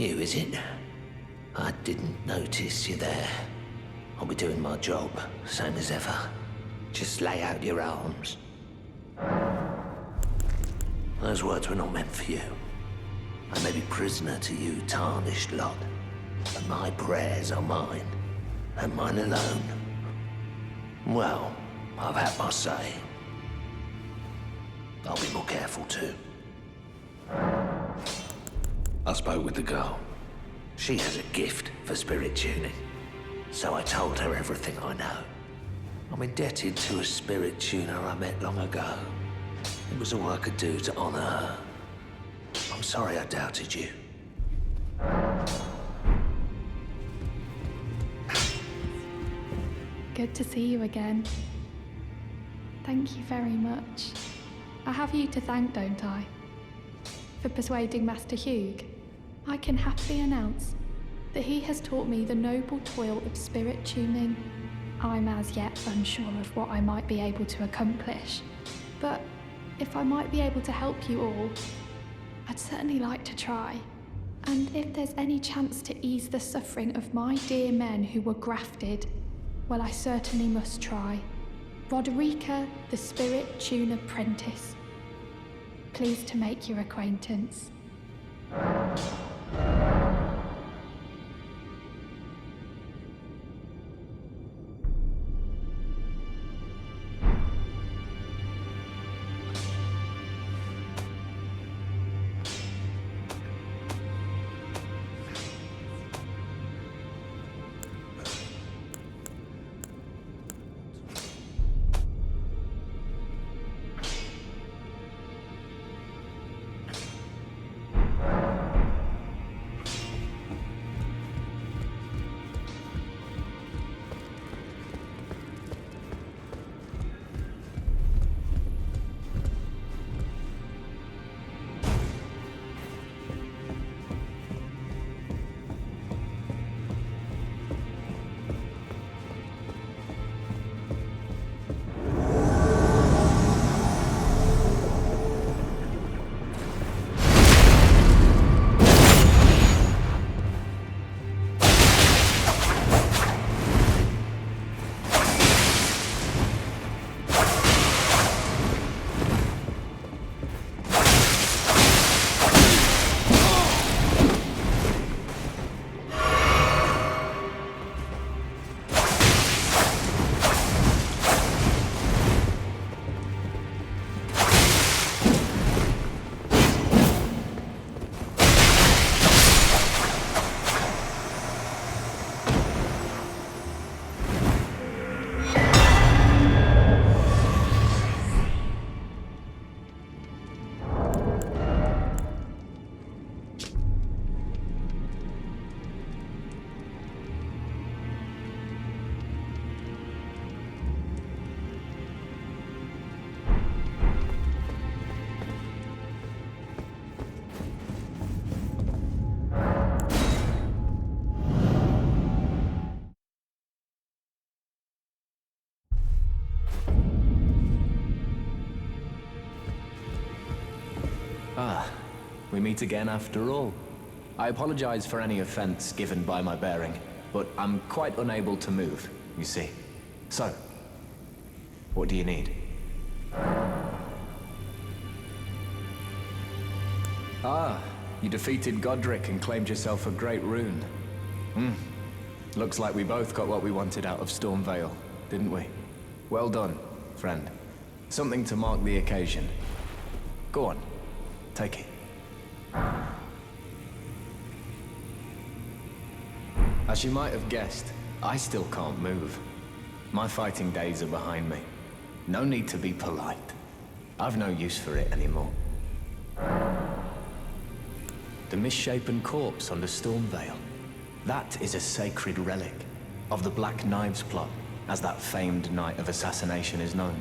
you, is it? I didn't notice you there. I'll be doing my job, same as ever. Just lay out your arms. Those words were not meant for you. I may be prisoner to you, tarnished lot, but my prayers are mine, and mine alone. Well, I've had my say. I'll be more careful too. I spoke with the girl. She has a gift for spirit tuning, so I told her everything I know. I'm indebted to a spirit tuner I met long ago. It was all I could do to honor her. I'm sorry I doubted you. Good to see you again. Thank you very much. I have you to thank, don't I? For persuading Master Hugh. I can happily announce that he has taught me the noble toil of spirit tuning. I'm as yet unsure of what I might be able to accomplish, but if I might be able to help you all, I'd certainly like to try. And if there's any chance to ease the suffering of my dear men who were grafted, well, I certainly must try. Roderica, the Spirit Tune Apprentice. Pleased to make your acquaintance. Ah, we meet again after all. I apologize for any offense given by my bearing, but I'm quite unable to move, you see. So, what do you need? Ah, you defeated Godric and claimed yourself a great rune. Looks like we both got what we wanted out of Stormvale, didn't we? Well done, friend. Something to mark the occasion. Go on, take it. As you might have guessed, I still can't move. My fighting days are behind me. No need to be polite. I've no use for it anymore. The misshapen corpse under Stormvale. That is a sacred relic of the Black Knives plot, as that famed night of assassination is known.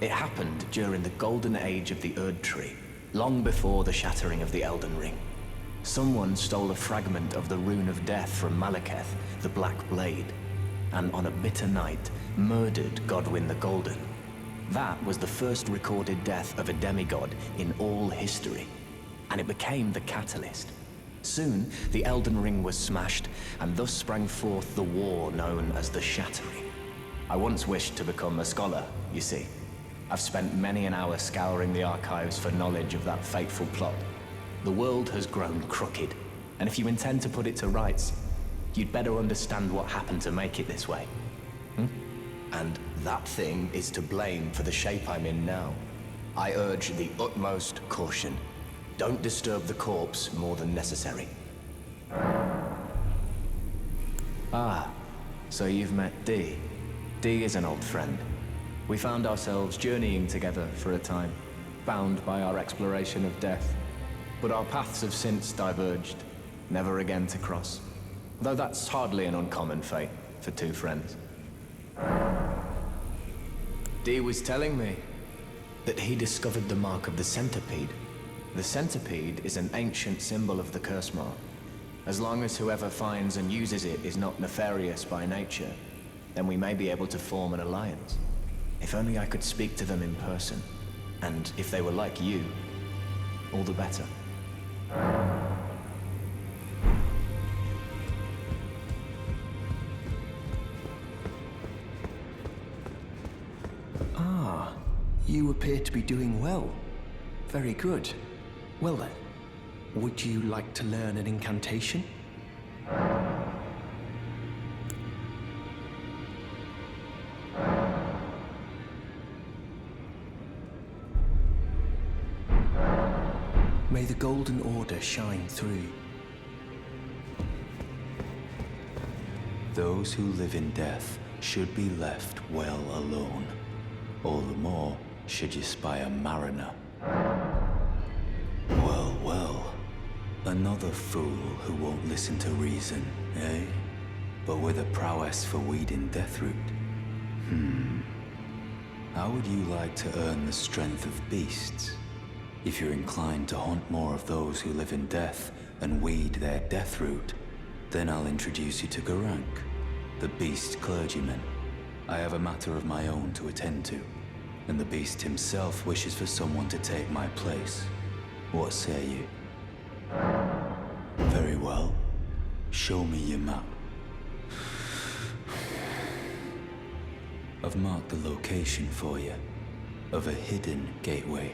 It happened during the golden age of the Erd Tree, long before the shattering of the Elden Ring. Someone stole a fragment of the Rune of Death from Malekith, the Black Blade, and on a bitter night, murdered Godwyn the Golden. That was the first recorded death of a demigod in all history, and it became the catalyst. Soon, the Elden Ring was smashed, and thus sprang forth the war known as the Shattering. I once wished to become a scholar, you see. I've spent many an hour scouring the archives for knowledge of that fateful plot. The world has grown crooked, and if you intend to put it to rights, you'd better understand what happened to make it this way. And that thing is to blame for the shape I'm in now. I urge the utmost caution. Don't disturb the corpse more than necessary. Ah, so you've met Dee. Dee is an old friend. We found ourselves journeying together for a time, bound by our exploration of death. But our paths have since diverged, never again to cross. Though that's hardly an uncommon fate for two friends. Dee was telling me that he discovered the mark of the centipede. The centipede is an ancient symbol of the curse mark. As long as whoever finds and uses it is not nefarious by nature, then we may be able to form an alliance. If only I could speak to them in person. And if they were like you, all the better. Ah, you appear to be doing well. Very good. Well then, would you like to learn an incantation? May the Golden Order shine through. Those who live in death should be left well alone. All the more should you spy a mariner. Well, well. Another fool who won't listen to reason, eh? But with a prowess for weeding deathroot. How would you like to earn the strength of beasts? If you're inclined to haunt more of those who live in death and weed their deathroot, then I'll introduce you to Gurranq, the beast clergyman. I have a matter of my own to attend to, and the beast himself wishes for someone to take my place. What say you? Very well. Show me your map. I've marked the location for you, of a hidden gateway.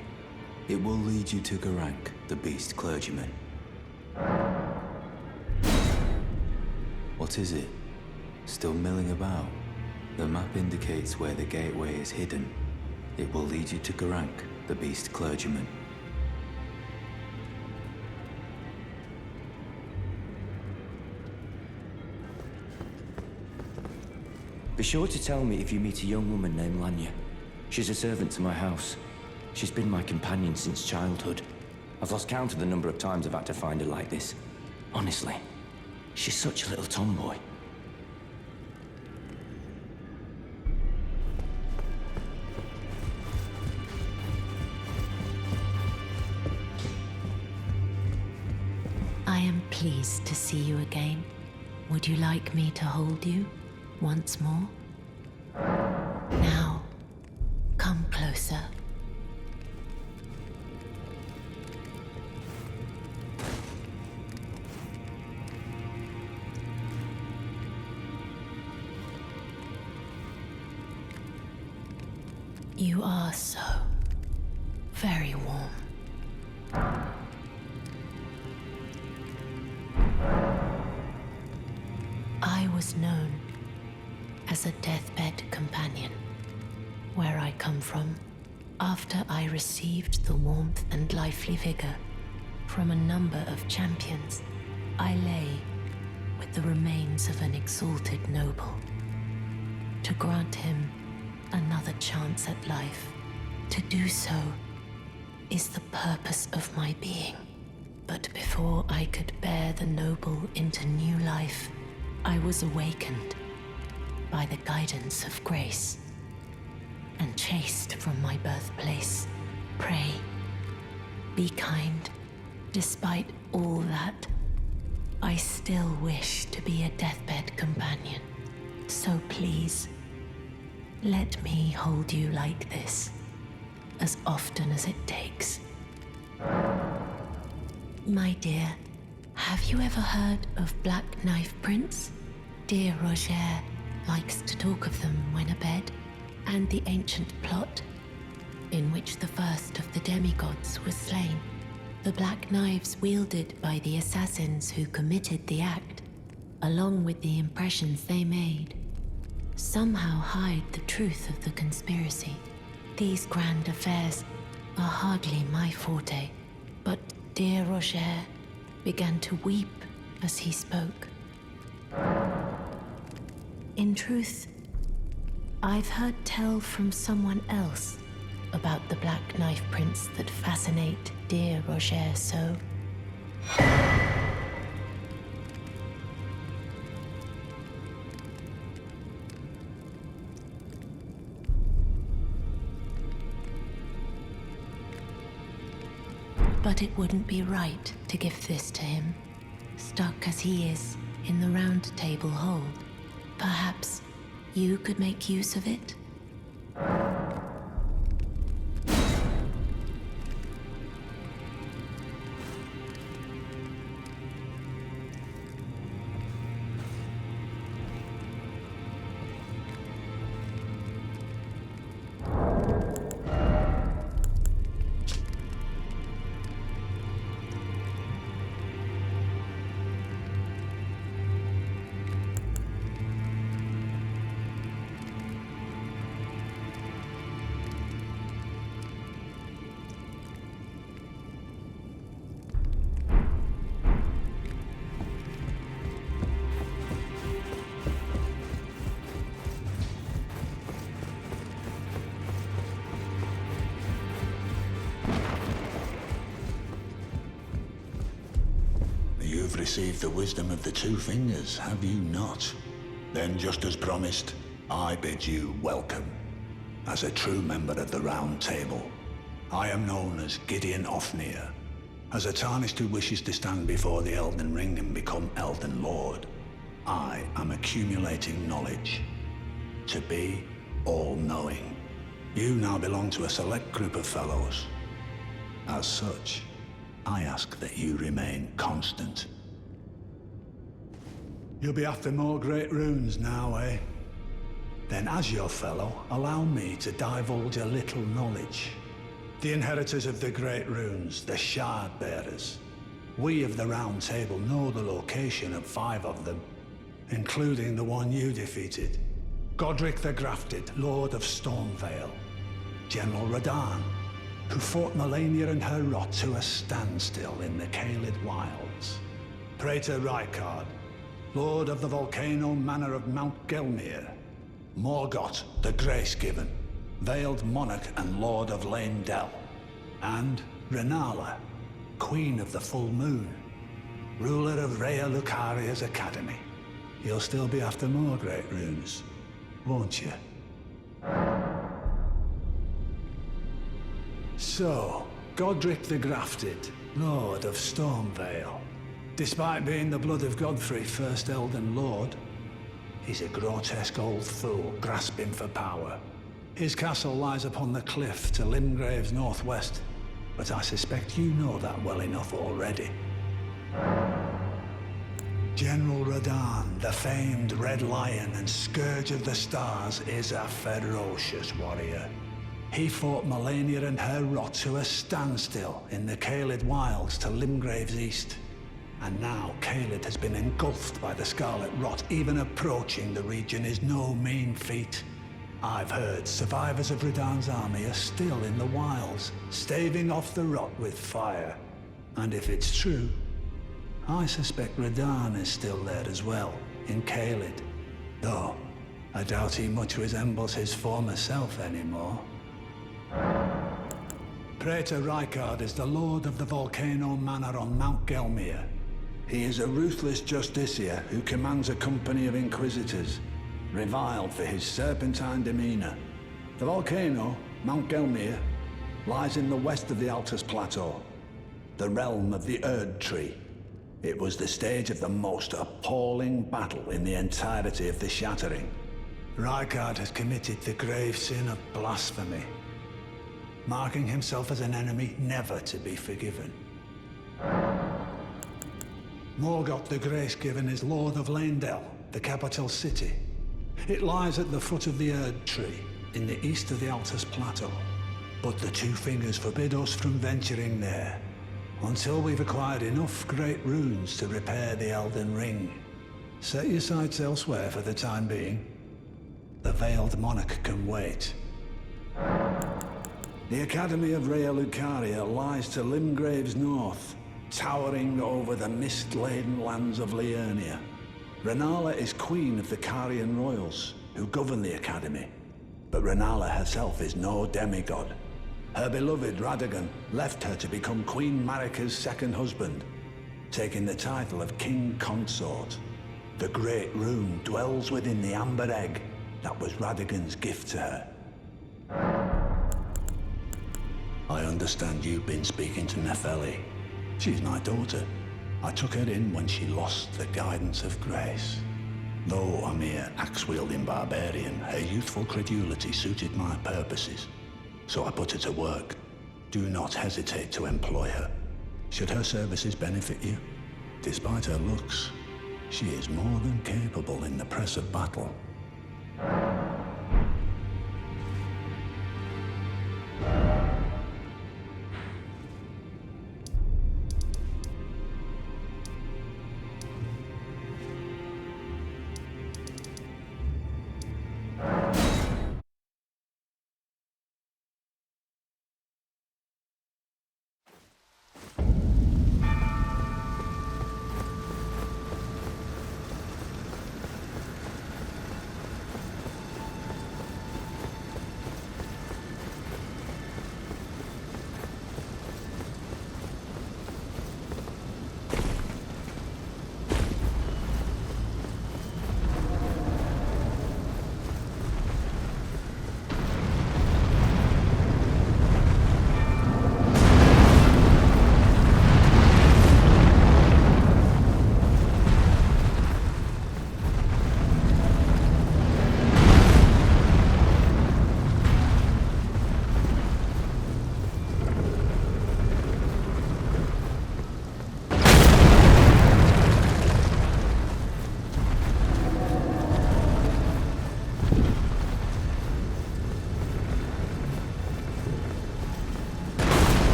It will lead you to Gurranq, the beast clergyman. What is it? Still milling about? The map indicates where the gateway is hidden. It will lead you to Gurranq, the beast clergyman. Be sure to tell me if you meet a young woman named Lanya. She's a servant to my house. She's been my companion since childhood. I've lost count of the number of times I've had to find her like this. Honestly, she's such a little tomboy. I am pleased to see you again. Would you like me to hold you once more? Now, come closer. You are so very warm. I was known as a deathbed companion. Where I come from, after I received the warmth and lively vigor from a number of champions, I lay with the remains of an exalted noble. To grant him another chance at life, to do so is the purpose of my being. But before I could bear the noble into new life, I was awakened by the guidance of grace and chased from my birthplace. Pray, be kind. Despite all that, I still wish to be a deathbed companion. So please, let me hold you like this, as often as it takes. My dear, Have you ever heard of Black Knife Prince? Dear Roger likes to talk of them when abed, and the ancient plot in which the first of the demigods was slain. The black knives wielded by the assassins who committed the act, along with the impressions they made, somehow hide the truth of the conspiracy. These grand affairs are hardly my forte, but dear Roger began to weep as he spoke. In truth, I've heard tell from someone else about the Black Knife Prince that fascinate dear Roger so. But it wouldn't be right to give this to him, stuck as he is in the Round Table hold. Perhaps you could make use of it? You've received the wisdom of the two fingers, have you not? Then, just as promised, I bid you welcome. As a true member of the Round Table, I am known as Gideon Ofnir. As a tarnished who wishes to stand before the Elden Ring and become Elden Lord, I am accumulating knowledge. To be all-knowing. You now belong to a select group of fellows. As such, I ask that you remain constant. You'll be after more great runes now, eh? Then as your fellow, allow me to divulge a little knowledge. The inheritors of the great runes, the shard bearers. We of the Round Table know the location of 5 of them, including the one you defeated. Godric the Grafted, Lord of Stormvale. General Radahn, who fought Melania and her rot to a standstill in the Caelid Wilds. Praetor Rykard, Lord of the Volcano Manor of Mount Gelmir. Morgoth, the Grace-Given, Veiled Monarch and Lord of Leyndell. And Renala, Queen of the Full Moon, ruler of Rhea Lucaria's Academy. You'll still be after more great runes, won't you? So, Godric the Grafted, Lord of Stormvale. Despite being the blood of Godfrey, first Elden Lord, he's a grotesque old fool grasping for power. His castle lies upon the cliff to Limgrave's northwest, but I suspect you know that well enough already. General Radahn, the famed Red Lion and Scourge of the Stars, is a ferocious warrior. He fought Melania and her rot to a standstill in the Caelid Wilds to Limgrave's east. And now Caelid has been engulfed by the Scarlet Rot. Even approaching the region is no mean feat. I've heard survivors of Radahn's army are still in the wilds, staving off the rot with fire. And if it's true, I suspect Radahn is still there as well, in Caelid. Though, I doubt he much resembles his former self anymore. Praetor Rykard is the Lord of the Volcano Manor on Mount Gelmir. He is a ruthless justiciar who commands a company of inquisitors, reviled for his serpentine demeanor. The volcano, Mount Gelmir, lies in the west of the Altus Plateau, the realm of the Erd Tree. It was the stage of the most appalling battle in the entirety of the Shattering. Rykard has committed the grave sin of blasphemy, marking himself as an enemy never to be forgiven. Morgoth the Grace-Given is Lord of Leyndell, the capital city. It lies at the foot of the Erd Tree, in the east of the Altus Plateau. But the Two Fingers forbid us from venturing there, until we've acquired enough great runes to repair the Elden Ring. Set your sights elsewhere for the time being. The Veiled Monarch can wait. The Academy of Rhea Lucaria lies to Limgrave's north, towering over the mist-laden lands of Liurnia. Rennala is queen of the Carian royals, who govern the Academy. But Rennala herself is no demigod. Her beloved Radagon left her to become Queen Marika's second husband, taking the title of King Consort. The Great Rune dwells within the Amber Egg that was Radagon's gift to her. I understand you've been speaking to Nefeli. She's my daughter. I took her in when she lost the guidance of grace. Though a mere axe-wielding barbarian, her youthful credulity suited my purposes. So I put her to work. Do not hesitate to employ her. Should her services benefit you, despite her looks, she is more than capable in the press of battle.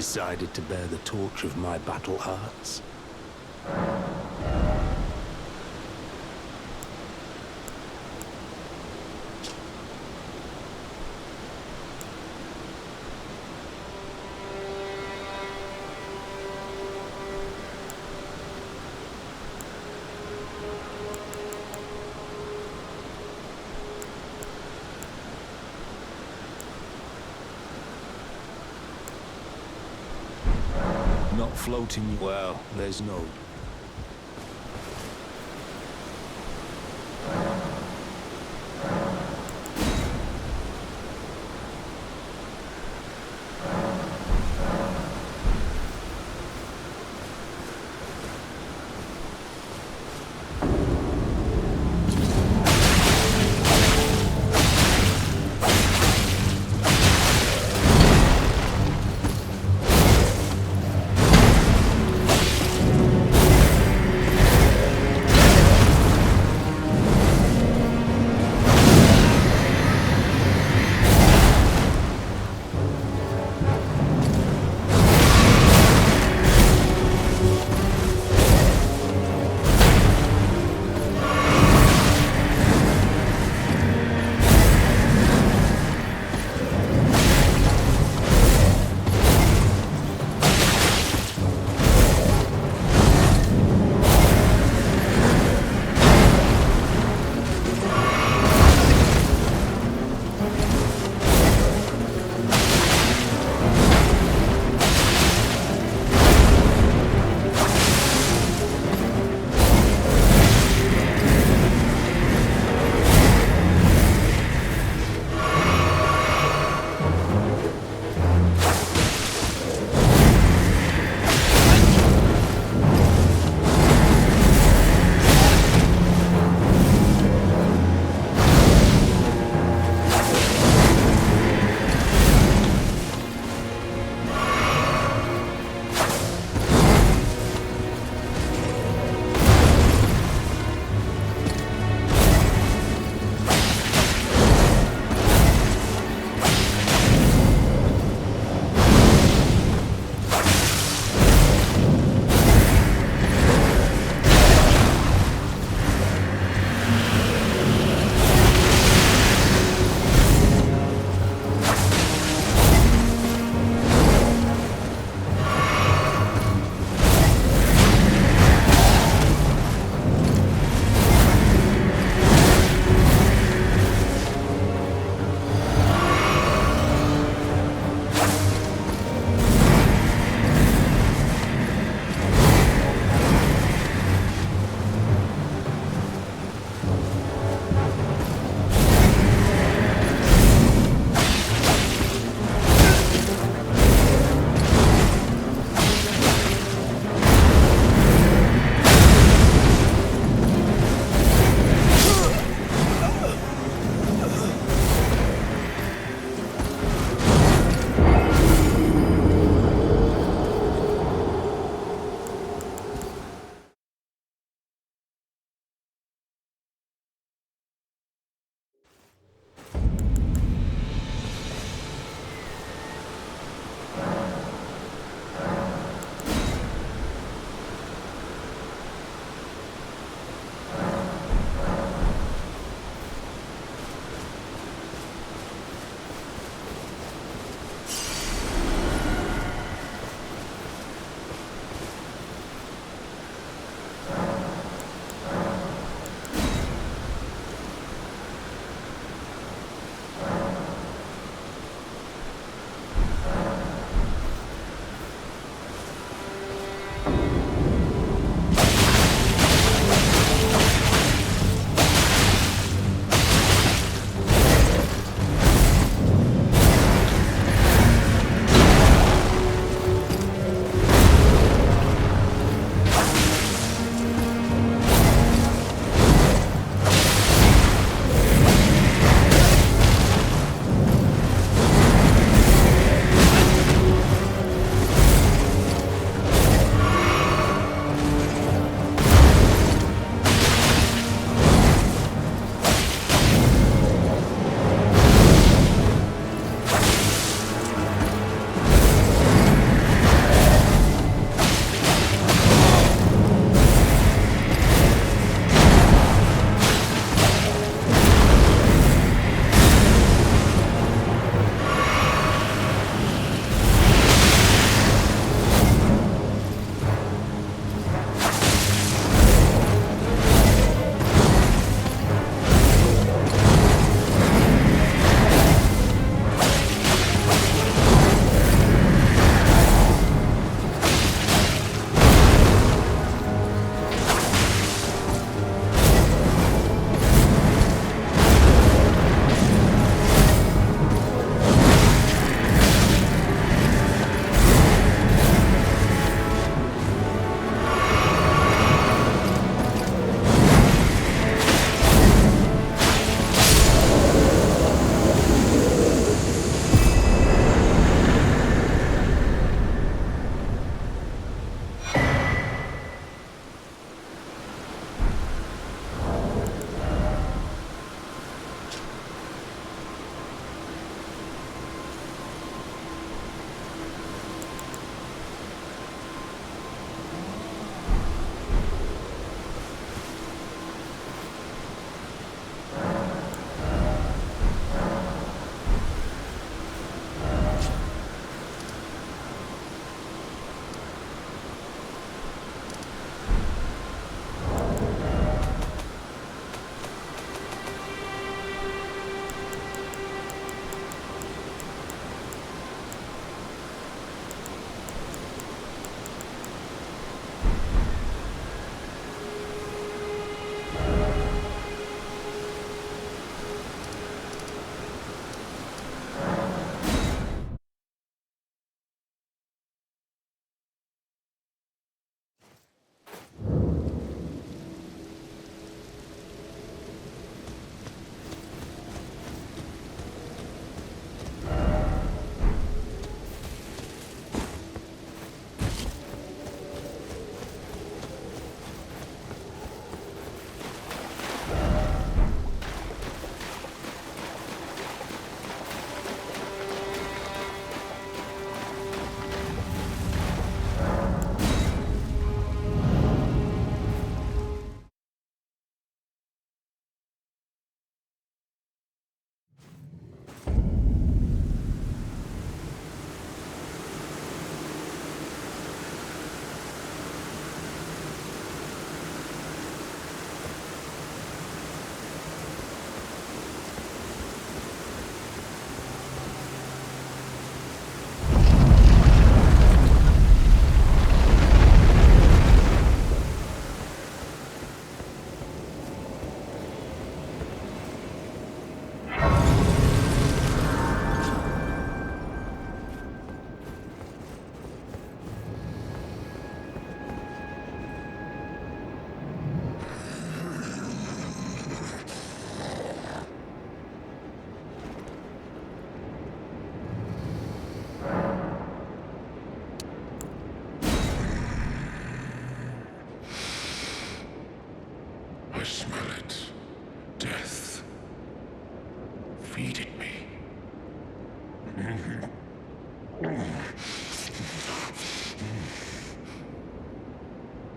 decided to bear the torch of my battle hearts. Not floating. Well, there's no.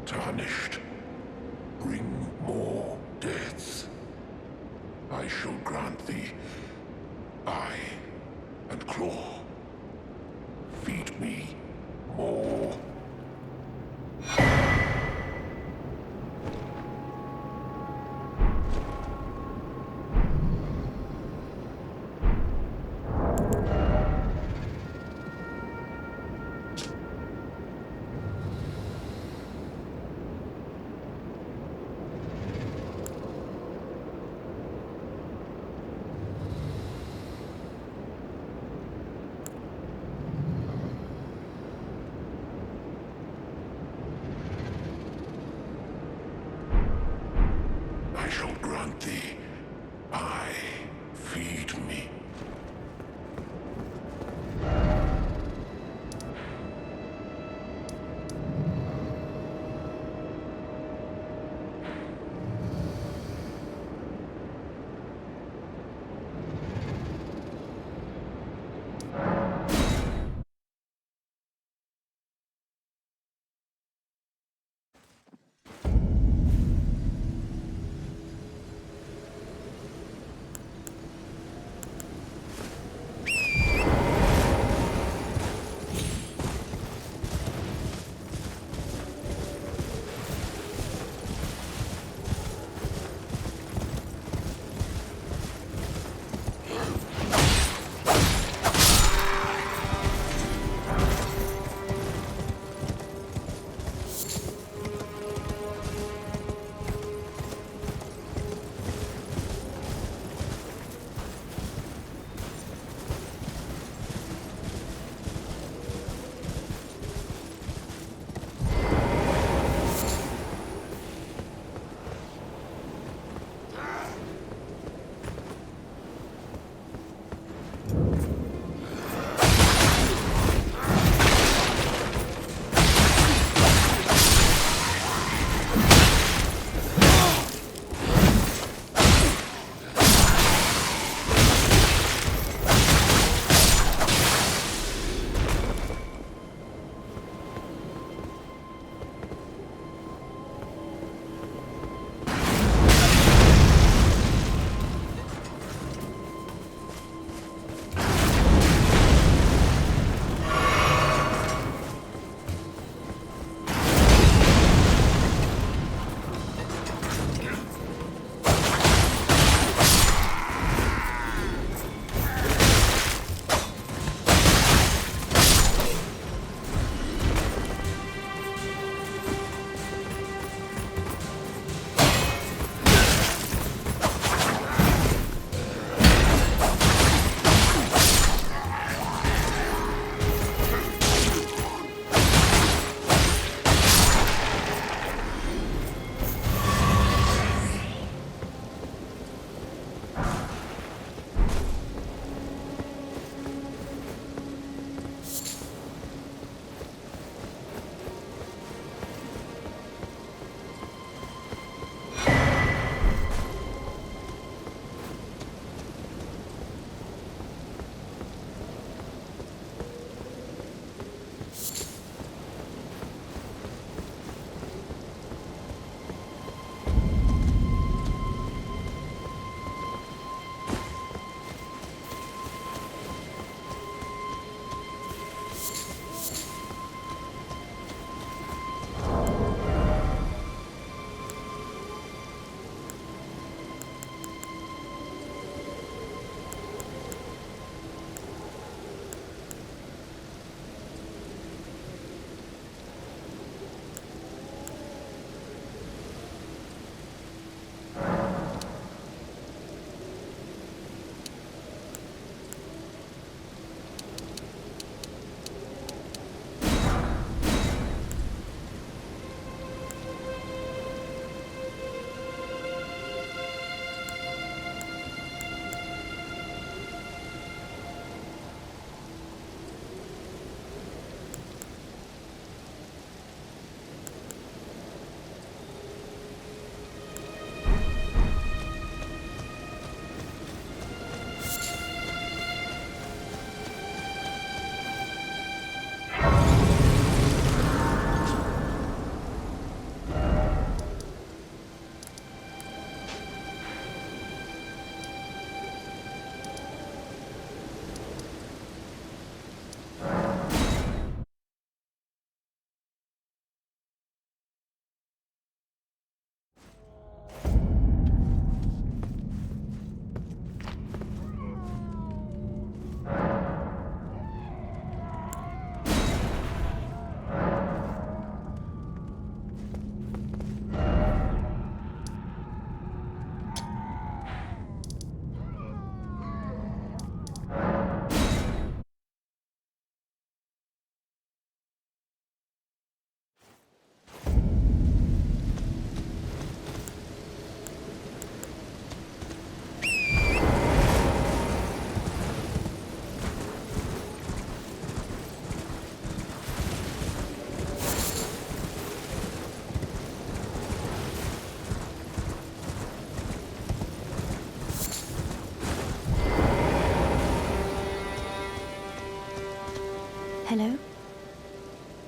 Tarnished, bring more deaths. I shall grant thee eye and claw. Feed me more. I shall grant thee eye. Feed me.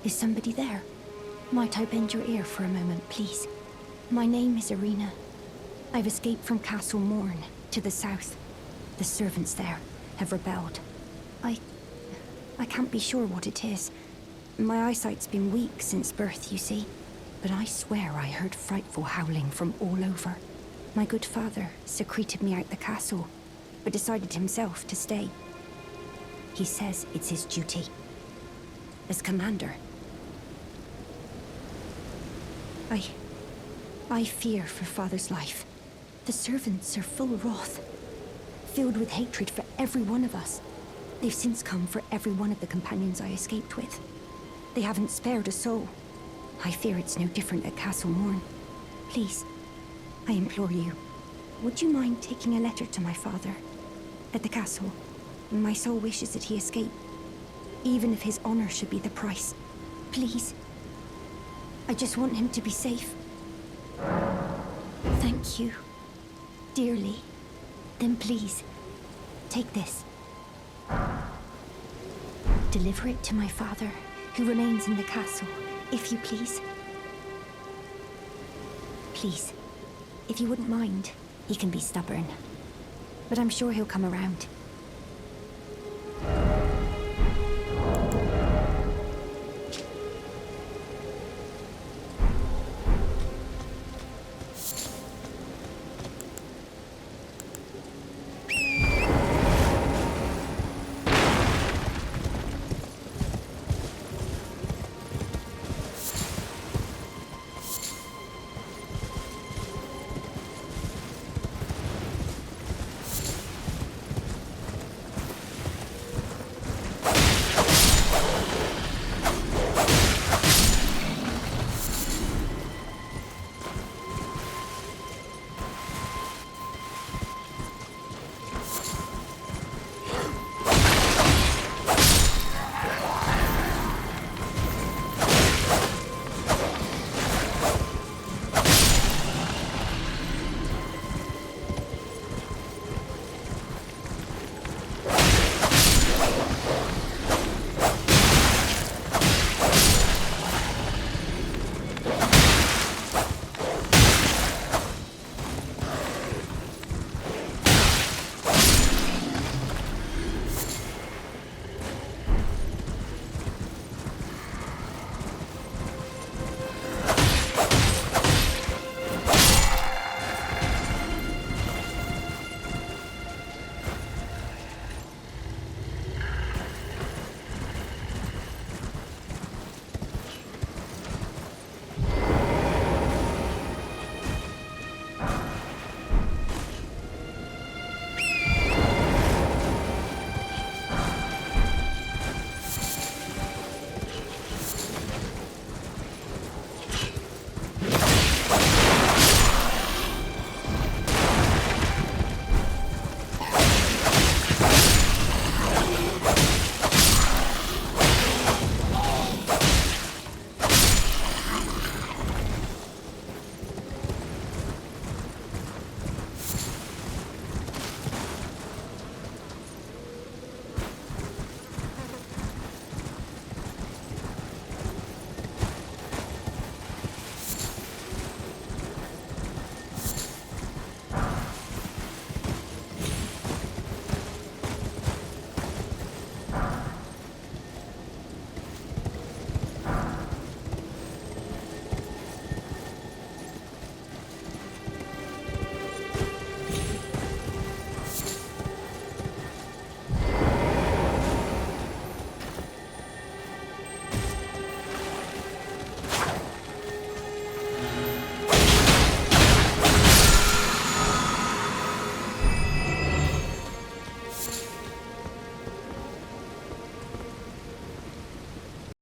Is somebody there? Might I bend your ear for a moment, please? My name is Irina. I've escaped from Castle Morn, to the south. The servants there have rebelled. I can't be sure what it is. My eyesight's been weak since birth, you see. But I swear I heard frightful howling from all over. My good father secreted me out the castle, but decided himself to stay. He says it's his duty. As commander. I fear for father's life. The servants are full of wrath, filled with hatred for every one of us. They've since come for every one of the companions I escaped with. They haven't spared a soul. I fear it's no different at Castle Morn. Please, I implore you, would you mind taking a letter to my father? At the castle, my soul wishes that he escape, even if his honor should be the price. Please. I just want him to be safe. Thank you. Dearly. Then please, take this. Deliver it to my father, who remains in the castle, if you please. Please, if you wouldn't mind, he can be stubborn. But I'm sure he'll come around.